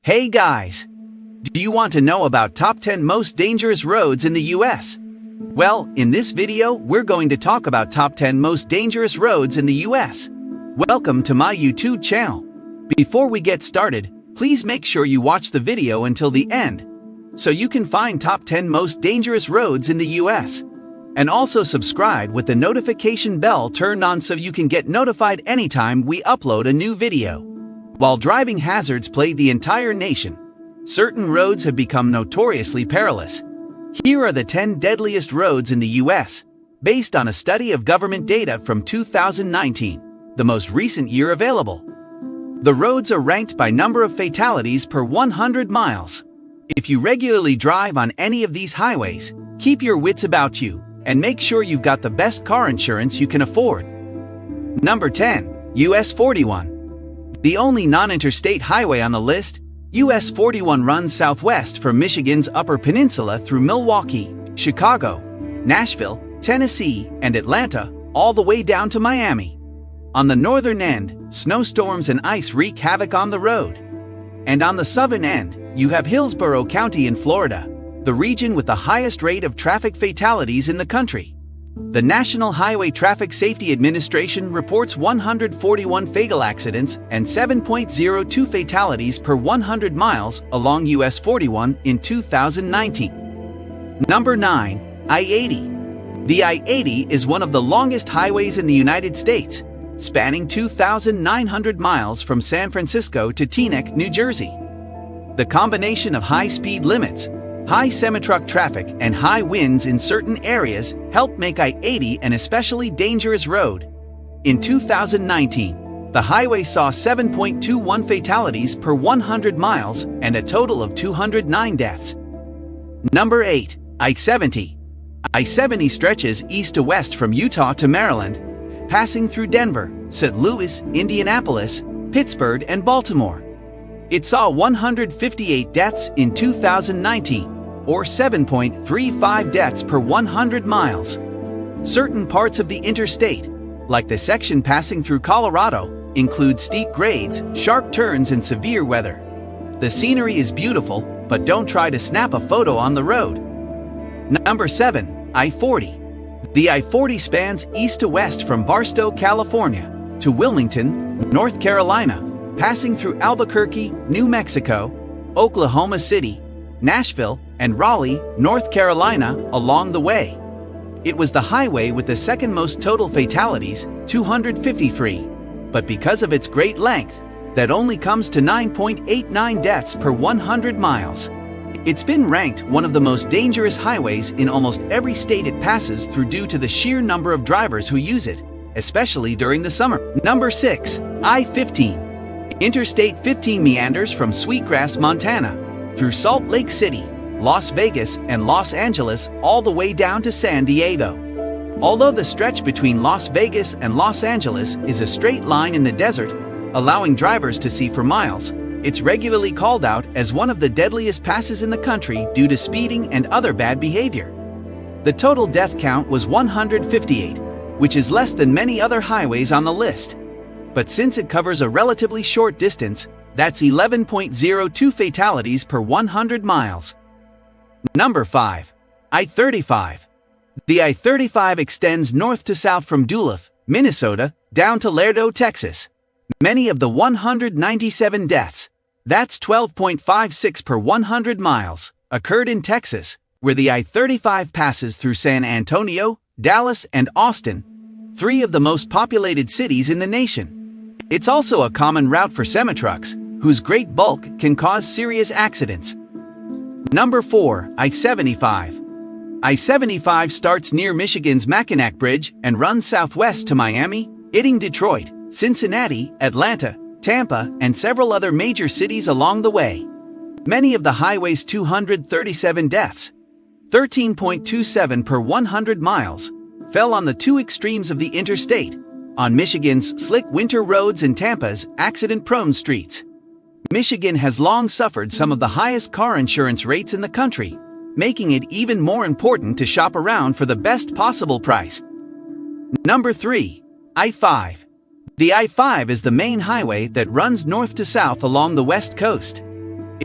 Hey guys! Do you want to know about top 10 most dangerous roads in the US? Well, in this video, we're going to talk about top 10 most dangerous roads in the US. Welcome to my YouTube channel. Before we get started, please make sure you watch the video until the end, so you can find top 10 most dangerous roads in the US. And also subscribe with the notification bell turned on so you can get notified anytime we upload a new video. While driving hazards plague the entire nation, certain roads have become notoriously perilous. Here are the 10 deadliest roads in the US, based on a study of government data from 2019, the most recent year available. The roads are ranked by number of fatalities per 100 miles. If you regularly drive on any of these highways, keep your wits about you and make sure you've got the best car insurance you can afford. Number 10. US 41. The only non-interstate highway on the list, US 41 runs southwest from Michigan's Upper Peninsula through Milwaukee, Chicago, Nashville, Tennessee, and Atlanta, all the way down to Miami. On the northern end, snowstorms and ice wreak havoc on the road. And on the southern end, you have Hillsborough County in Florida, the region with the highest rate of traffic fatalities in the country. The National Highway Traffic Safety Administration reports 141 fatal accidents and 7.02 fatalities per 100 miles along US 41 in 2019. Number 9. I-80. The I-80 is one of the longest highways in the United States, spanning 2,900 miles from San Francisco to Teaneck, New Jersey. The combination of high-speed limits, high semi-truck traffic, and high winds in certain areas help make I-80 an especially dangerous road. In 2019, the highway saw 7.21 fatalities per 100 miles and a total of 209 deaths. Number 8. I-70. I-70 stretches east to west from Utah to Maryland, passing through Denver, St. Louis, Indianapolis, Pittsburgh, and Baltimore. It saw 158 deaths in 2019, or 7.35 deaths per 100 miles. Certain parts of the interstate, like the section passing through Colorado, include steep grades, sharp turns, and severe weather. The scenery is beautiful, but don't try to snap a photo on the road. Number 7. I-40. The I-40 spans east to west from Barstow, California, to Wilmington, North Carolina, passing through Albuquerque, New Mexico, Oklahoma City, Nashville, and Raleigh, North Carolina along the way. It was the highway with the second most total fatalities, 253, but because of its great length, that only comes to 9.89 deaths per 100 miles. It's been ranked one of the most dangerous highways in almost every state it passes through due to the sheer number of drivers who use it, especially during the summer. Number 6. I-15. Interstate 15 meanders from Sweetgrass, Montana, through Salt Lake City, Las Vegas, and Los Angeles all the way down to San Diego. Although the stretch between Las Vegas and Los Angeles is a straight line in the desert, allowing drivers to see for miles, it's regularly called out as one of the deadliest passes in the country due to speeding and other bad behavior. The total death count was 158, which is less than many other highways on the list. But since it covers a relatively short distance, that's 11.02 fatalities per 100 miles. Number 5. I-35. The I-35 extends north to south from Duluth, Minnesota, down to Laredo, Texas. Many of the 197 deaths, that's 12.56 per 100 miles, occurred in Texas, where the I-35 passes through San Antonio, Dallas, and Austin, three of the most populated cities in the nation. It's also a common route for semi-trucks, whose great bulk can cause serious accidents. Number 4. I-75. I-75 starts near Michigan's Mackinac Bridge and runs southwest to Miami, hitting Detroit, Cincinnati, Atlanta, Tampa, and several other major cities along the way. Many of the highway's 237 deaths, 13.27 per 100 miles, fell on the two extremes of the interstate, on Michigan's slick winter roads and Tampa's accident-prone streets. Michigan has long suffered some of the highest car insurance rates in the country, making it even more important to shop around for the best possible price. Number 3. I-5. The I-5 is the main highway that runs north to south along the West Coast.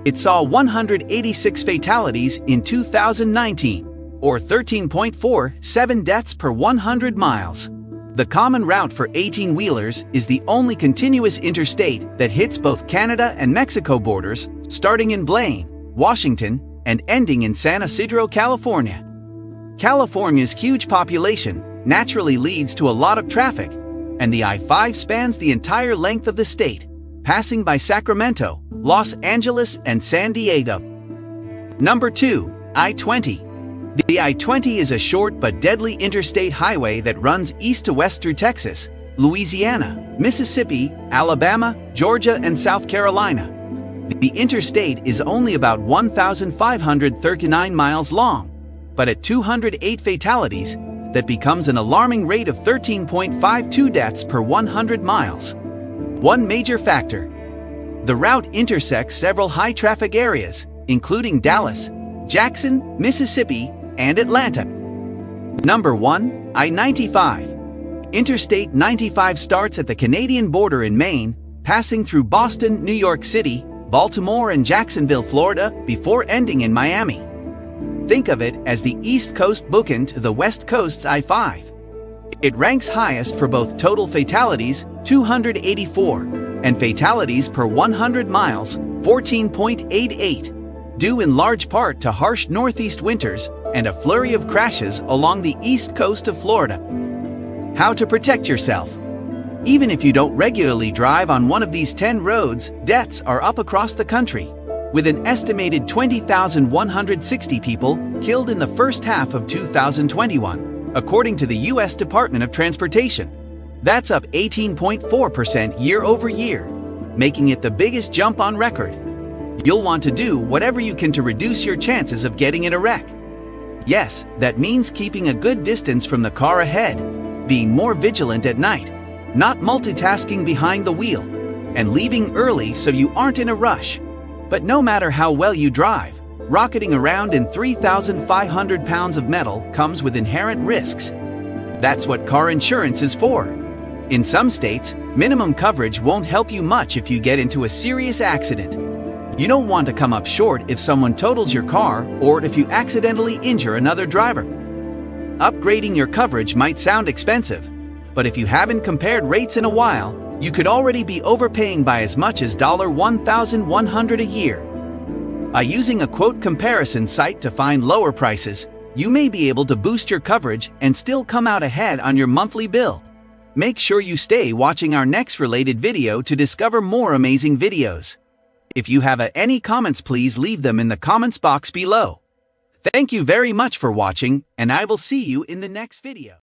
It saw 186 fatalities in 2019, or 13.47 deaths per 100 miles. The common route for 18-wheelers is the only continuous interstate that hits both Canada and Mexico borders, starting in Blaine, Washington, and ending in San Isidro, California. California's huge population naturally leads to a lot of traffic, and the I-5 spans the entire length of the state, passing by Sacramento, Los Angeles, and San Diego. Number 2. I-20. The I-20 is a short but deadly interstate highway that runs east to west through Texas, Louisiana, Mississippi, Alabama, Georgia, and South Carolina. The interstate is only about 1,539 miles long, but at 208 fatalities, that becomes an alarming rate of 13.52 deaths per 100 miles. One major factor: the route intersects several high-traffic areas, including Dallas, Jackson, Mississippi, and Atlanta. Number 1. I-95. Interstate 95 starts at the Canadian border in Maine, passing through Boston, New York City, Baltimore, and Jacksonville, Florida, before ending in Miami. Think of it as the East Coast bookend to the West Coast's I-5. It ranks highest for both total fatalities, 284, and fatalities per 100 miles, 14.88, due in large part to harsh northeast winters and a flurry of crashes along the east coast of Florida. How to protect yourself. Even if you don't regularly drive on one of these 10 roads, deaths are up across the country, with an estimated 20,160 people killed in the first half of 2021, according to the U.S. Department of Transportation. That's up 18.4% year over year, making it the biggest jump on record. You'll want to do whatever you can to reduce your chances of getting in a wreck. Yes, that means keeping a good distance from the car ahead, being more vigilant at night, not multitasking behind the wheel, and leaving early so you aren't in a rush. But no matter how well you drive, rocketing around in 3,500 pounds of metal comes with inherent risks. That's what car insurance is for. In some states, minimum coverage won't help you much if you get into a serious accident. You don't want to come up short if someone totals your car or if you accidentally injure another driver. Upgrading your coverage might sound expensive, but if you haven't compared rates in a while, you could already be overpaying by as much as $1,100 a year. By using a quote comparison site to find lower prices, you may be able to boost your coverage and still come out ahead on your monthly bill. Make sure you stay watching our next related video to discover more amazing videos. If you have any comments, please leave them in the comments box below. Thank you very much for watching, and I will see you in the next video.